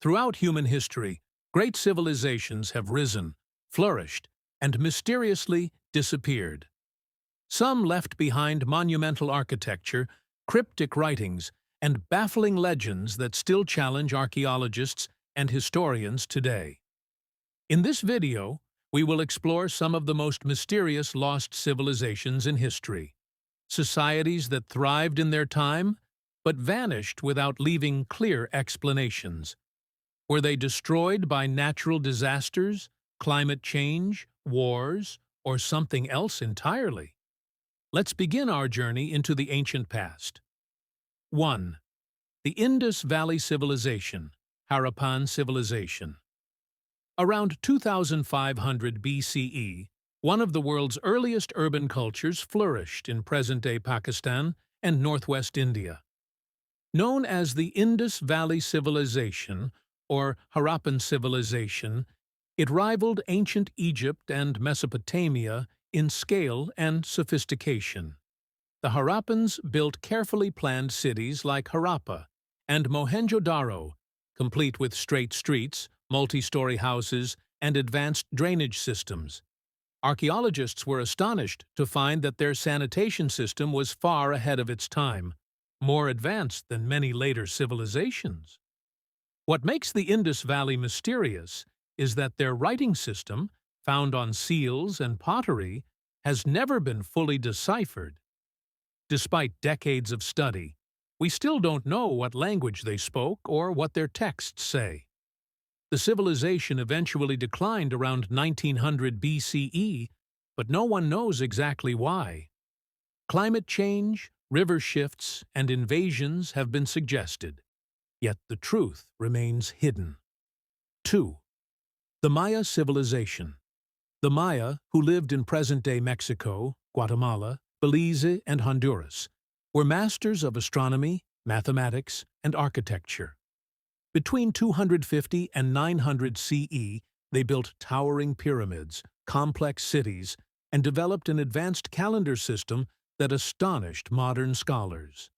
Throughout human history, great civilizations have risen, flourished, and mysteriously disappeared. Some left behind monumental architecture, cryptic writings, and baffling legends that still challenge archaeologists and historians today. In this video, we will explore some of the most mysterious lost civilizations in history. Societies that thrived in their time, but vanished without leaving clear explanations. Were they destroyed by natural disasters, climate change, wars, or something else entirely? Let's begin our journey into the ancient past. 1. The Indus Valley Civilization, Harappan Civilization. Around 2500 BCE, one of the world's earliest urban cultures flourished in present-day Pakistan and northwest India. Known as the Indus Valley Civilization, or Harappan Civilization, it rivaled ancient Egypt and Mesopotamia in scale and sophistication. The Harappans built carefully planned cities like Harappa and Mohenjo-daro, complete with straight streets, multi-story houses, and advanced drainage systems. Archaeologists were astonished to find that their sanitation system was far ahead of its time, more advanced than many later civilizations. What makes the Indus Valley mysterious is that their writing system, found on seals and pottery, has never been fully deciphered. Despite decades of study, we still don't know what language they spoke or what their texts say. The civilization eventually declined around 1900 BCE, but no one knows exactly why. Climate change, river shifts, and invasions have been suggested, yet the truth remains hidden. 2. The Maya Civilization. The Maya, who lived in present-day Mexico, Guatemala, Belize, and Honduras, were masters of astronomy, mathematics, and architecture. Between 250 and 900 CE, they built towering pyramids, complex cities, and developed an advanced calendar system that astonished modern scholars.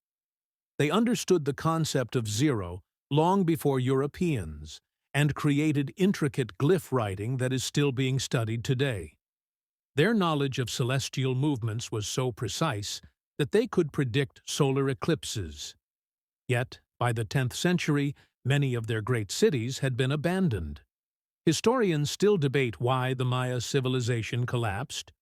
They understood the concept of zero long before Europeans, and created intricate glyph writing that is still being studied today. Their knowledge of celestial movements was so precise that they could predict solar eclipses. Yet, by the 10th century, many of their great cities had been abandoned. Historians still debate why the Maya civilization collapsed.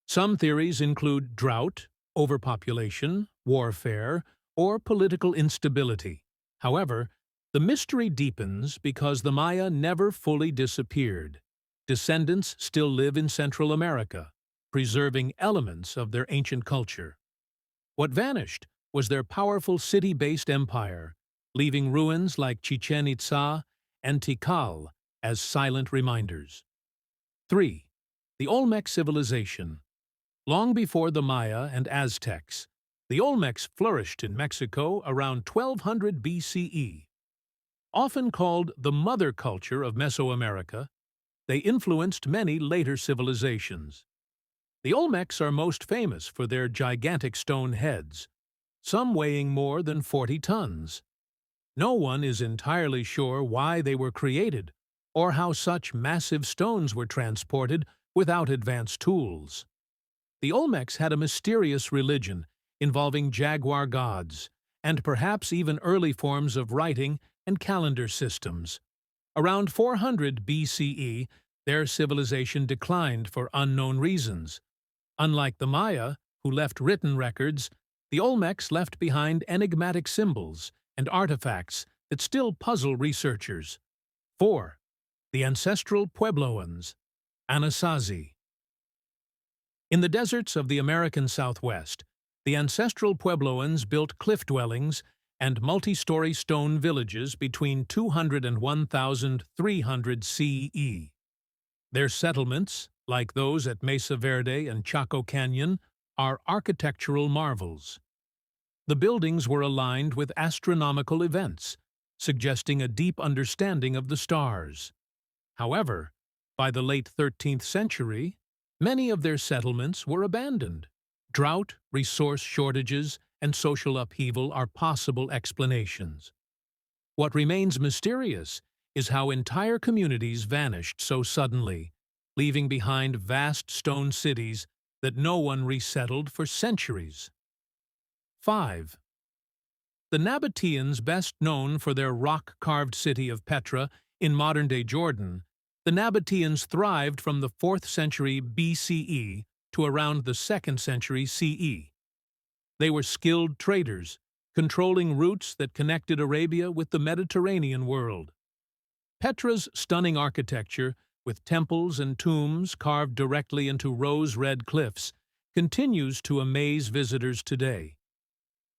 Some theories include drought, overpopulation, warfare, or political instability. However, the mystery deepens because the Maya never fully disappeared. Descendants still live in Central America, preserving elements of their ancient culture. What vanished was their powerful city-based empire, leaving ruins like Chichen Itza and Tikal as silent reminders. 3. The Olmec Civilization. Long before the Maya and Aztecs, the Olmecs flourished in Mexico around 1200 BCE. Often called the mother culture of Mesoamerica, they influenced many later civilizations. The Olmecs are most famous for their gigantic stone heads, some weighing more than 40 tons. No one is entirely sure why they were created or how such massive stones were transported without advanced tools. The Olmecs had a mysterious religion involving jaguar gods, and perhaps even early forms of writing and calendar systems. Around 400 BCE, their civilization declined for unknown reasons. Unlike the Maya, who left written records, the Olmecs left behind enigmatic symbols and artifacts that still puzzle researchers. 4. The Ancestral Puebloans, Anasazi. In the deserts of the American Southwest, the Ancestral Puebloans built cliff dwellings and multi-story stone villages between 200 and 1300 CE. Their settlements, like those at Mesa Verde and Chaco Canyon, are architectural marvels. The buildings were aligned with astronomical events, suggesting a deep understanding of the stars. However, by the late 13th century, many of their settlements were abandoned. Drought, resource shortages, and social upheaval are possible explanations. What remains mysterious is how entire communities vanished so suddenly, leaving behind vast stone cities that no one resettled for centuries. 5. The Nabateans, best known for their rock-carved city of Petra in modern-day Jordan, the Nabateans thrived from the 4th century BCE to around the 2nd century CE. They were skilled traders, controlling routes that connected Arabia with the Mediterranean world. Petra's stunning architecture, with temples and tombs carved directly into rose-red cliffs, continues to amaze visitors today.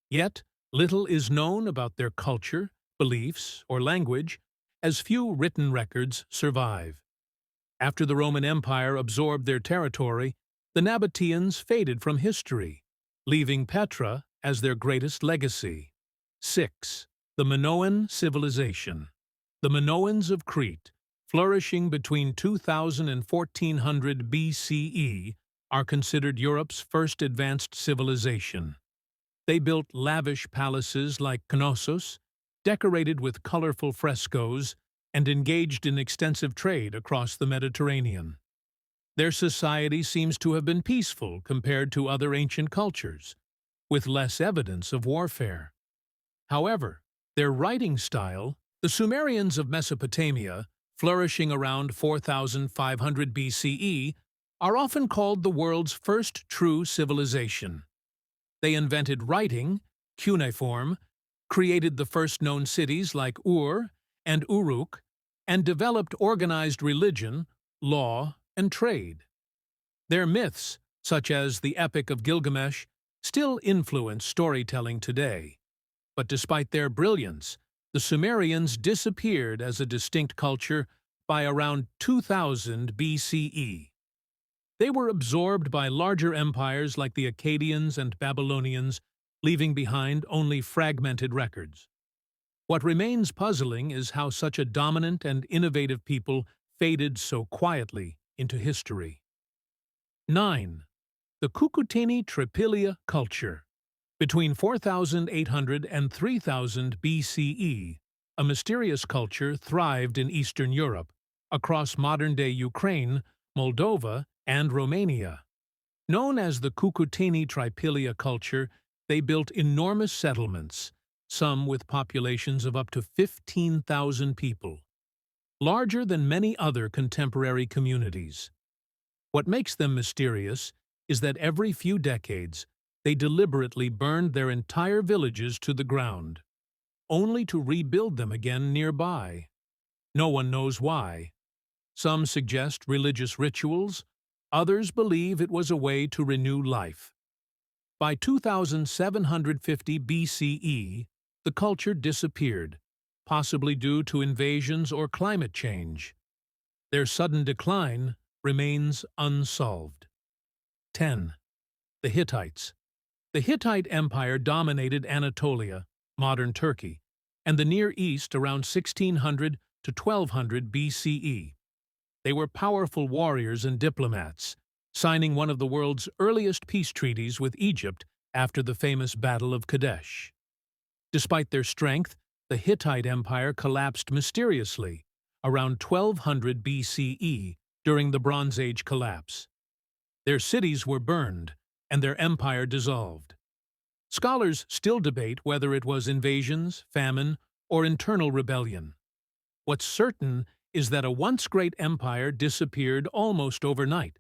Yet, little is known about their culture, beliefs, or language, as few written records survive. After the Roman Empire absorbed their territory, the Nabateans faded from history, leaving Petra as their greatest legacy. 6. The Minoan civilization. The Minoans of Crete, flourishing between 2000 and 1400 BCE, are considered Europe's first advanced civilization. They built lavish palaces like Knossos, decorated with colorful frescoes, and engaged in extensive trade across the Mediterranean. Their society seems to have been peaceful compared to other ancient cultures, with less evidence of warfare. However, their writing style, the Sumerians of Mesopotamia, flourishing around 4500 BCE, are often called the world's first true civilization. They invented writing, cuneiform, created the first known cities like Ur and Uruk, and developed organized religion, law, and trade. Their myths, such as the Epic of Gilgamesh, still influence storytelling today. But despite their brilliance, the Sumerians disappeared as a distinct culture by around 2000 BCE. They were absorbed by larger empires like the Akkadians and Babylonians, leaving behind only fragmented records. What remains puzzling is how such a dominant and innovative people faded so quietly into history. 9. The Cucuteni Tripilia culture. Between 4800 and 3000 BCE, a mysterious culture thrived in Eastern Europe, across modern-day Ukraine, Moldova, and Romania. Known as the Cucuteni Tripilia culture, they built enormous settlements, some with populations of up to 15,000 people, larger than many other contemporary communities. What makes them mysterious is that every few decades, they deliberately burned their entire villages to the ground, only to rebuild them again nearby. No one knows why. Some suggest religious rituals, others believe it was a way to renew life. By 2750 BCE, the culture disappeared, possibly due to invasions or climate change. Their sudden decline remains unsolved. 10. The Hittites. The Hittite Empire dominated Anatolia, modern Turkey, and the Near East around 1600 to 1200 BCE. They were powerful warriors and diplomats, signing one of the world's earliest peace treaties with Egypt after the famous Battle of Kadesh. Despite their strength, the Hittite Empire collapsed mysteriously around 1200 BCE during the Bronze Age collapse. Their cities were burned, and their empire dissolved. Scholars still debate whether it was invasions, famine, or internal rebellion. What's certain is that a once great empire disappeared almost overnight,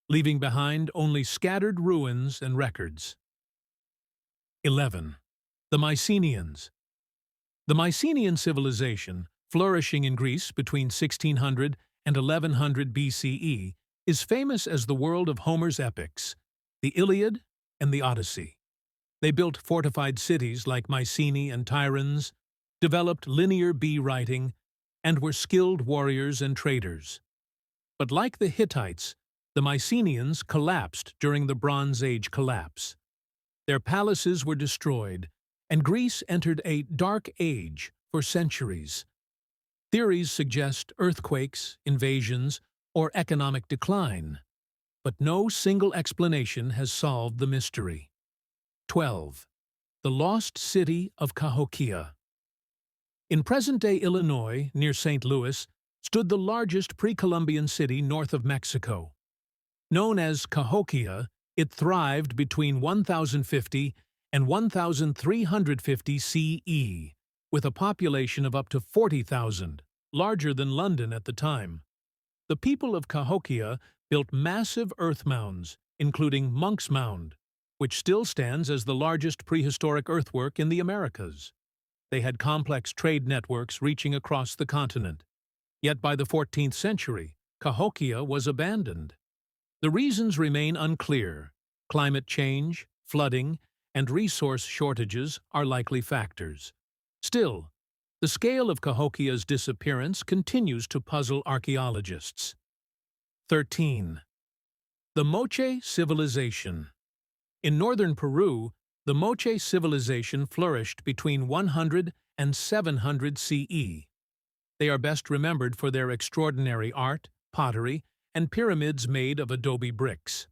leaving behind only scattered ruins and records. 11. The Mycenaeans. The Mycenaean civilization, flourishing in Greece between 1600 and 1100 BCE, is famous as the world of Homer's epics, the Iliad and the Odyssey. They built fortified cities like Mycenae and Tiryns, developed linear bee writing, and were skilled warriors and traders. But like the Hittites, the Mycenaeans collapsed during the Bronze Age collapse. Their palaces were destroyed, and Greece entered a dark age for centuries. Theories suggest earthquakes, invasions, or economic decline, but no single explanation has solved the mystery. 12. The Lost City of Cahokia. In present-day Illinois, near St. Louis, stood the largest pre-Columbian city north of Mexico. Known as Cahokia, it thrived between 1050 and 1350 CE, with a population of up to 40,000, larger than London at the time. The people of Cahokia built massive earth mounds, including Monk's Mound, which still stands as the largest prehistoric earthwork in the Americas. They had complex trade networks reaching across the continent. Yet by the 14th century, Cahokia was abandoned. The reasons remain unclear. Climate change, flooding, and resource shortages are likely factors. Still, the scale of Cahokia's disappearance continues to puzzle archaeologists. 13. The Moche Civilization. In northern Peru, the Moche civilization flourished between 100 and 700 CE. They are best remembered for their extraordinary art, pottery, and pyramids made of adobe bricks.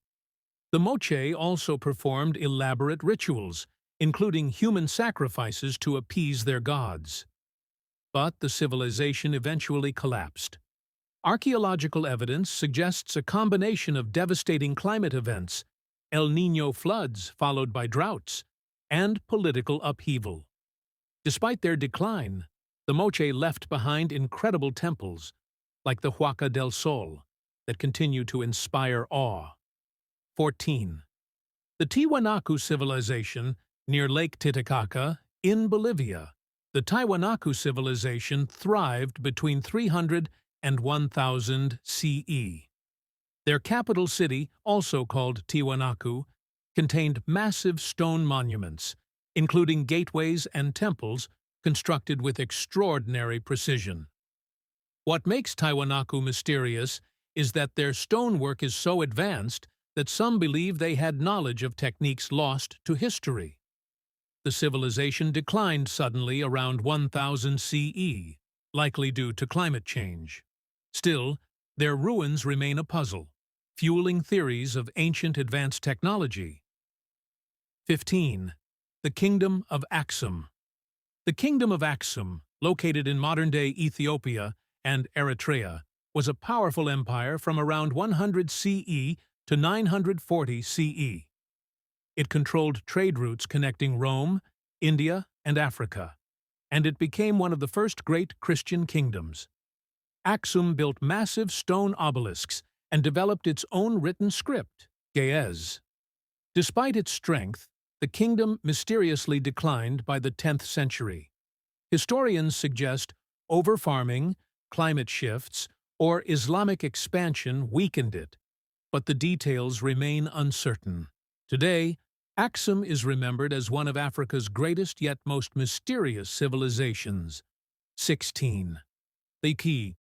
The Moche also performed elaborate rituals, including human sacrifices to appease their gods. But the civilization eventually collapsed. Archaeological evidence suggests a combination of devastating climate events, El Niño floods followed by droughts, and political upheaval. Despite their decline, the Moche left behind incredible temples, like the Huaca del Sol, that continue to inspire awe. 14. The Tiwanaku civilization near Lake Titicaca, in Bolivia. The Tiwanaku civilization thrived between 300 and 1000 CE. Their capital city, also called Tiwanaku, contained massive stone monuments, including gateways and temples constructed with extraordinary precision. What makes Tiwanaku mysterious is that their stonework is so advanced that some believe they had knowledge of techniques lost to history. The civilization declined suddenly around 1000 CE, likely due to climate change. Still, their ruins remain a puzzle, fueling theories of ancient advanced technology. 15. The Kingdom of Axum. The Kingdom of Axum, located in modern-day Ethiopia and Eritrea, was a powerful empire from around 100 CE to 940 CE. It controlled trade routes connecting Rome, India, and Africa, and it became one of the first great Christian kingdoms. Axum built massive stone obelisks and developed its own written script, Ge'ez. Despite its strength, the kingdom mysteriously declined by the 10th century. Historians suggest overfarming, climate shifts, or Islamic expansion weakened it, but the details remain uncertain. Today, Axum is remembered as one of Africa's greatest yet most mysterious civilizations. 16. The Key.